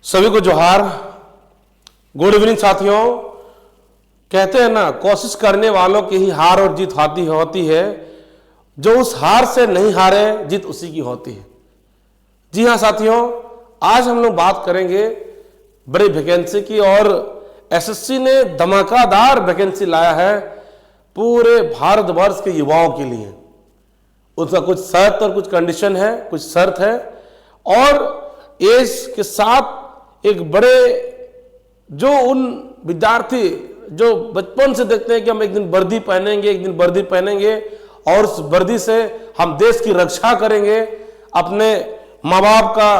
सभी को जोहार। गुड इवनिंग साथियों। कहते हैं ना, कोशिश करने वालों की ही हार और जीत होती है। जो उस हार से नहीं हारे, जीत उसी की होती है। जी हाँ साथियों, आज हम लोग बात करेंगे बड़ी वैकेंसी की, और एसएससी ने धमाकेदार वैकेंसी लाया है पूरे भारतवर्ष के युवाओं के लिए। उसका कुछ शर्त और कुछ कंडीशन है, कुछ शर्त है, और एज के साथ एक बड़े जो उन विद्यार्थी जो बचपन से देखते हैं कि हम एक दिन वर्दी पहनेंगे, एक वर्दी पहनेंगे और उस वर्दी से हम देश की रक्षा करेंगे, अपने माँ बाप का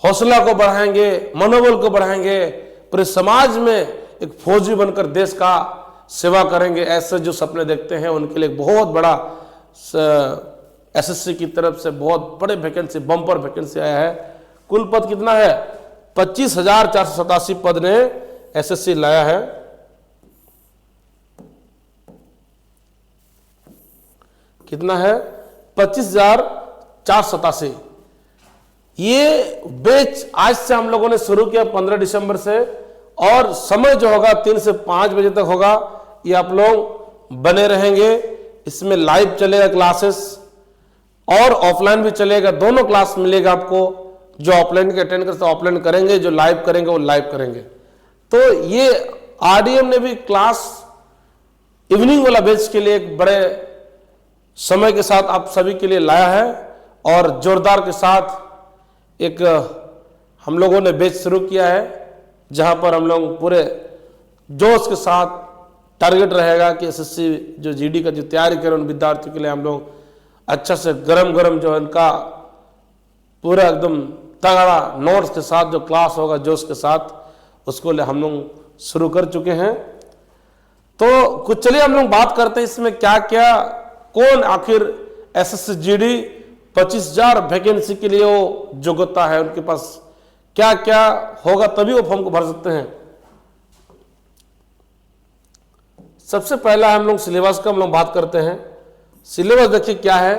हौसला को बढ़ाएंगे, मनोबल को बढ़ाएंगे, पूरे समाज में एक फौजी बनकर देश का सेवा करेंगे, ऐसे जो सपने देखते हैं उनके लिए बहुत बड़ा एसएससी की तरफ से बहुत बड़े वैकेंसी, बम्पर वैकेंसी आया है। कुल पद कितना है? 25,487 पद ने एसएससी लाया है। कितना है? 25,487। ये बैच आज से हम लोगों ने शुरू किया 15 दिसंबर से, और समय जो होगा 3 से 5 बजे तक होगा। ये आप लोग बने रहेंगे। इसमें लाइव चलेगा क्लासेस और ऑफलाइन भी चलेगा, दोनों क्लास मिलेगा आपको। जो ऑफलाइन के अटेंड करते ऑफलाइन करेंगे, जो लाइव करेंगे वो लाइव करेंगे। तो ये आरडीएम ने भी क्लास इवनिंग वाला बैच के लिए एक बड़े समय के साथ आप सभी के लिए लाया है, और जोरदार के साथ एक हम लोगों ने बैच शुरू किया है, जहां पर हम लोग पूरे जोश के साथ टारगेट रहेगा कि एसएससी जो जीडी का जो तैयारी करें उन विद्यार्थियों के लिए हम लोग अच्छा से गरम गरम जो है उनका पूरा एकदम तगड़ा नोट्स के साथ जो क्लास होगा जोश के साथ, उसको हम लोग शुरू कर चुके हैं। तो कुछ चलिए हम लोग बात करते हैं इसमें क्या क्या, कौन आखिर एसएससी जीडी 25,000 वैकेंसी के लिए वो योग्यता है, उनके पास क्या क्या होगा तभी वो फॉर्म को भर सकते हैं। सबसे पहला हम लोग सिलेबस का हम लोग बात करते हैं। सिलेबस देखिए क्या है।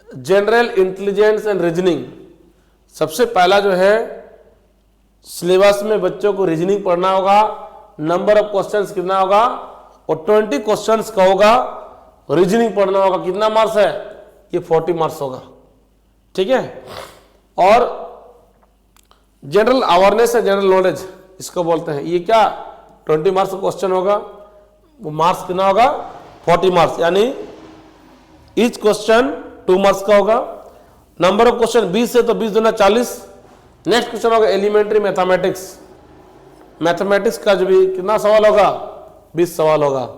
जनरल इंटेलिजेंस एंड रीजनिंग सबसे पहला जो है सिलेबस में बच्चों को रीजनिंग पढ़ना होगा। नंबर ऑफ क्वेश्चंस कितना होगा? और 20 क्वेश्चंस का होगा। रीजनिंग पढ़ना होगा। कितना मार्क्स है? ये 40 मार्क्स होगा। ठीक है। और जनरल अवेयरनेस है, जनरल नॉलेज इसको बोलते हैं। ये क्या 20 मार्क्स का क्वेश्चन होगा। वो मार्क्स कितना होगा? 40 मार्क्स, यानी ईच क्वेश्चन 2 मार्क्स का होगा। नंबर ऑफ क्वेश्चन 20 है तो 20 दूना 40। नेक्स्ट क्वेश्चन होगा एलिमेंट्री मैथमेटिक्स। मैथमेटिक्स का जो भी कितना सवाल होगा? 20 सवाल होगा।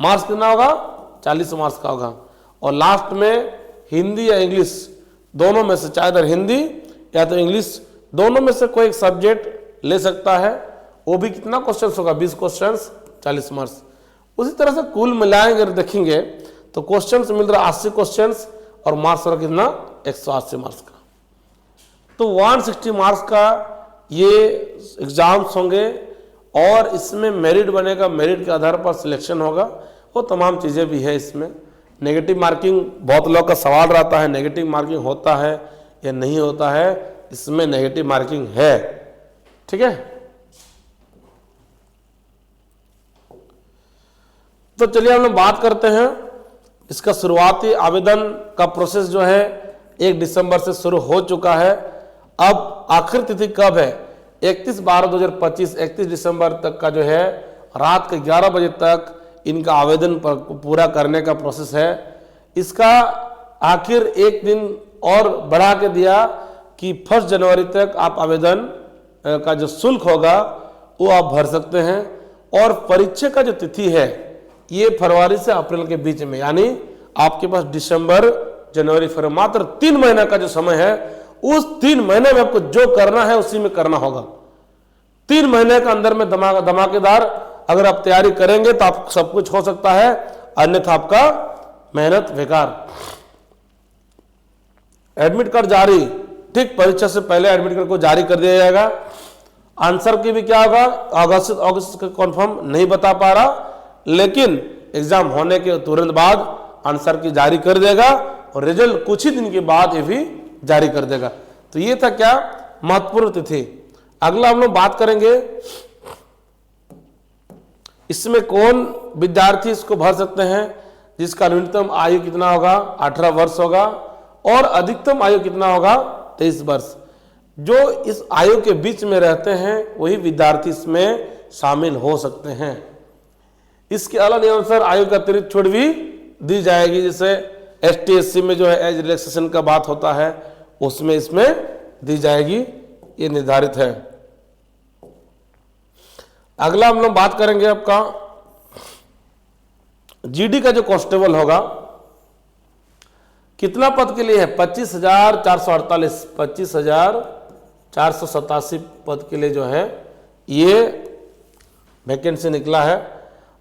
मार्क्स कितना होगा? 40 मार्क्स का होगा। और लास्ट में हिंदी या इंग्लिश दोनों में से, चाहे हिंदी या तो इंग्लिश, दोनों में से कोई एक सब्जेक्ट ले सकता है। वो भी कितना क्वेश्चन होगा? 20 क्वेश्चन 40 मार्क्स। उसी तरह से कुल मिलाएंगे और देखेंगे तो क्वेश्चंस मिल रहा 80 क्वेश्चंस, और मार्क्स रहा कितना? 180 मार्क्स का। तो 160 मार्क्स का ये एग्जाम्स होंगे, और इसमें मेरिट बनेगा। मेरिट के आधार पर सिलेक्शन होगा। वो तमाम चीज़ें भी है इसमें। नेगेटिव मार्किंग बहुत लोग का सवाल रहता है, नेगेटिव मार्किंग होता है या नहीं होता है। इसमें नेगेटिव मार्किंग है। ठीक है। तो चलिए हम लोग बात करते हैं। इसका शुरुआती आवेदन का प्रोसेस जो है 1 दिसंबर से शुरू हो चुका है। अब आखिर तिथि कब है? 31/12/2025, 31 दिसंबर तक का जो है रात के 11 बजे तक इनका आवेदन पूरा करने का प्रोसेस है। इसका आखिर एक दिन और बढ़ा के दिया कि 1 जनवरी तक आप आवेदन का जो शुल्क होगा वो आप भर सकते हैं। और परीक्षा का जो तिथि है ये फरवरी से अप्रैल के बीच में, यानी आपके पास दिसंबर, जनवरी, फरवरी, मात्र 3 महीने का जो समय है, उस 3 महीने में आपको जो करना है उसी में करना होगा। 3 महीने के अंदर में धमाकेदार अगर आप तैयारी करेंगे तो आप सब कुछ हो सकता है, अन्यथा आपका मेहनत बेकार। एडमिट कार्ड जारी, ठीक परीक्षा से पहले एडमिट कार्ड को जारी कर दिया जाएगा। आंसर की भी क्या होगा? अगस्त का कंफर्म नहीं बता पा रहा, लेकिन एग्जाम होने के तुरंत बाद आंसर की जारी कर देगा, और रिजल्ट कुछ ही दिन के बाद ये भी जारी कर देगा। तो ये था क्या? महत्वपूर्ण तिथि। अगला हम लोग बात करेंगे इसमें कौन विद्यार्थी इसको भर सकते हैं जिसका न्यूनतम आयु कितना होगा, 18 वर्ष होगा और अधिकतम आयु कितना होगा, 23 वर्ष। जो इस आयु के बीच में रहते हैं वही विद्यार्थी इसमें शामिल हो सकते हैं। इसके अलावा नियमानुसार आयु का अतिरिक्त छूट भी दी जाएगी, जैसे ST SC में जो है एज रिलैक्सेशन का बात होता है उसमें इसमें दी जाएगी, ये निर्धारित है। अगला हम लोग बात करेंगे आपका GD का जो कांस्टेबल होगा कितना पद के लिए है, 25,448, 25,487 पद के लिए जो है ये वैकेंसी निकला है।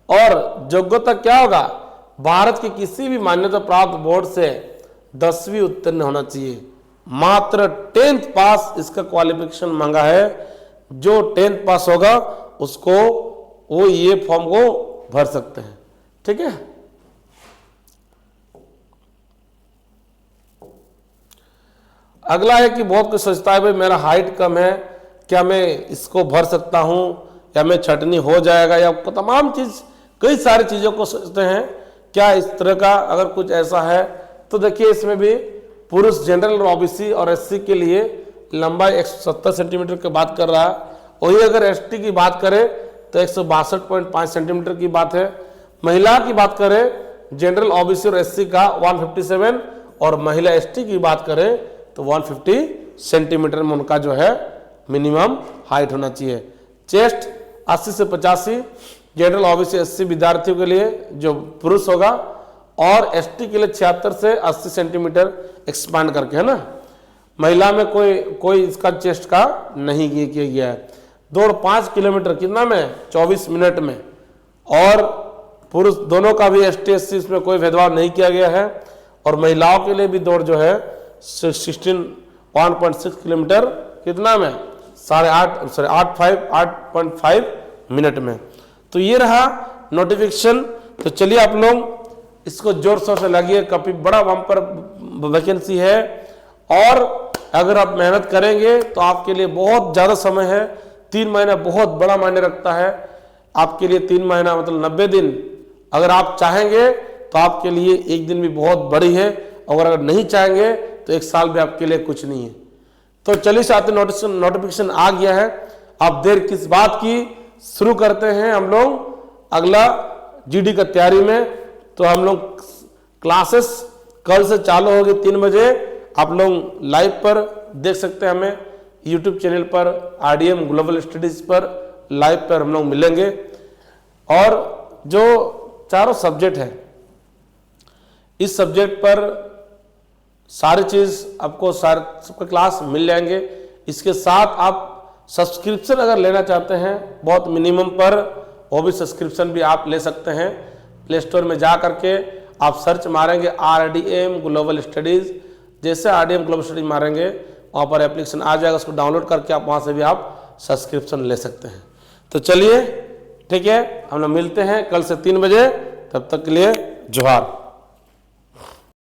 और योग्यता क्या होगा, भारत के किसी भी मान्यता प्राप्त बोर्ड से 10वीं उत्तीर्ण होना चाहिए, मात्र 10th पास इसका क्वालिफिकेशन मांगा है। जो 10th पास होगा उसको वो ये फॉर्म को भर सकते हैं, ठीक है। अगला है कि बहुत कुछ सोचता है भाई मेरा हाइट कम है, क्या मैं इसको भर सकता हूं या मैं छटनी हो जाएगा, या तमाम चीज कई सारी चीजों को सोचते हैं। क्या इस तरह का अगर कुछ ऐसा है तो देखिए इसमें भी पुरुष जनरल और OBC और SC के लिए लंबाई 170 सेंटीमीटर की बात कर रहा है। वही अगर ST की बात करें तो 162.5 सेंटीमीटर की बात है। महिला की बात करें जनरल OBC और SC का 157 और महिला ST की बात करें तो 150 सेंटीमीटर में उनका जो है मिनिमम हाइट होना चाहिए। चेस्ट 80 से 85 जनरल OBC SC विद्यार्थियों के लिए जो पुरुष होगा, और ST के लिए 76 से 80 सेंटीमीटर एक्सपांड करके, है ना। महिला में कोई इसका चेस्ट का नहीं किया गया है। दौड़ 5 किलोमीटर कितना में, 24 मिनट में, और पुरुष दोनों का भी ST SC इसमें कोई भेदभाव नहीं किया गया है। और महिलाओं के लिए भी दौड़ जो है 1.6 किलोमीटर कितना में, 8.5 मिनट में। तो ये रहा नोटिफिकेशन। तो चलिए आप लोग इसको जोर शोर से लगिए, काफी बड़ा बम्पर वैकेंसी है और अगर आप मेहनत करेंगे तो आपके लिए बहुत ज़्यादा समय है। 3 महीना बहुत बड़ा मायने रखता है आपके लिए। 3 महीना मतलब 90 दिन अगर आप चाहेंगे तो आपके लिए एक दिन भी बहुत बड़ी है, और अगर नहीं चाहेंगे तो 1 साल भी आपके लिए कुछ नहीं है। तो चलिए साथ नोटिफिकेशन आ गया है, आप देर किस बात की, शुरू करते हैं हम लोग अगला GD का तैयारी में। तो हम लोग क्लासेस कल से चालू होगी 3 बजे। आप लोग लाइव पर देख सकते हैं हमें YouTube चैनल पर, RDM ग्लोबल स्टडीज पर लाइव पर हम लोग मिलेंगे। और जो चारों सब्जेक्ट है इस सब्जेक्ट पर सारी चीज आपको सबके क्लास मिल जाएंगे। इसके साथ आप सब्सक्रिप्शन अगर लेना चाहते हैं बहुत मिनिमम पर, वो भी सब्सक्रिप्शन भी आप ले सकते हैं। प्ले स्टोर में जा करके आप सर्च मारेंगे RDM ग्लोबल स्टडीज, जैसे RDM ग्लोबल स्टडीज मारेंगे वहाँ पर एप्लीकेशन आ जाएगा, उसको डाउनलोड करके आप वहाँ से भी आप सब्सक्रिप्शन ले सकते हैं। तो चलिए ठीक है, हम लोग मिलते हैं कल से 3 बजे, तब तक के लिए जोहार।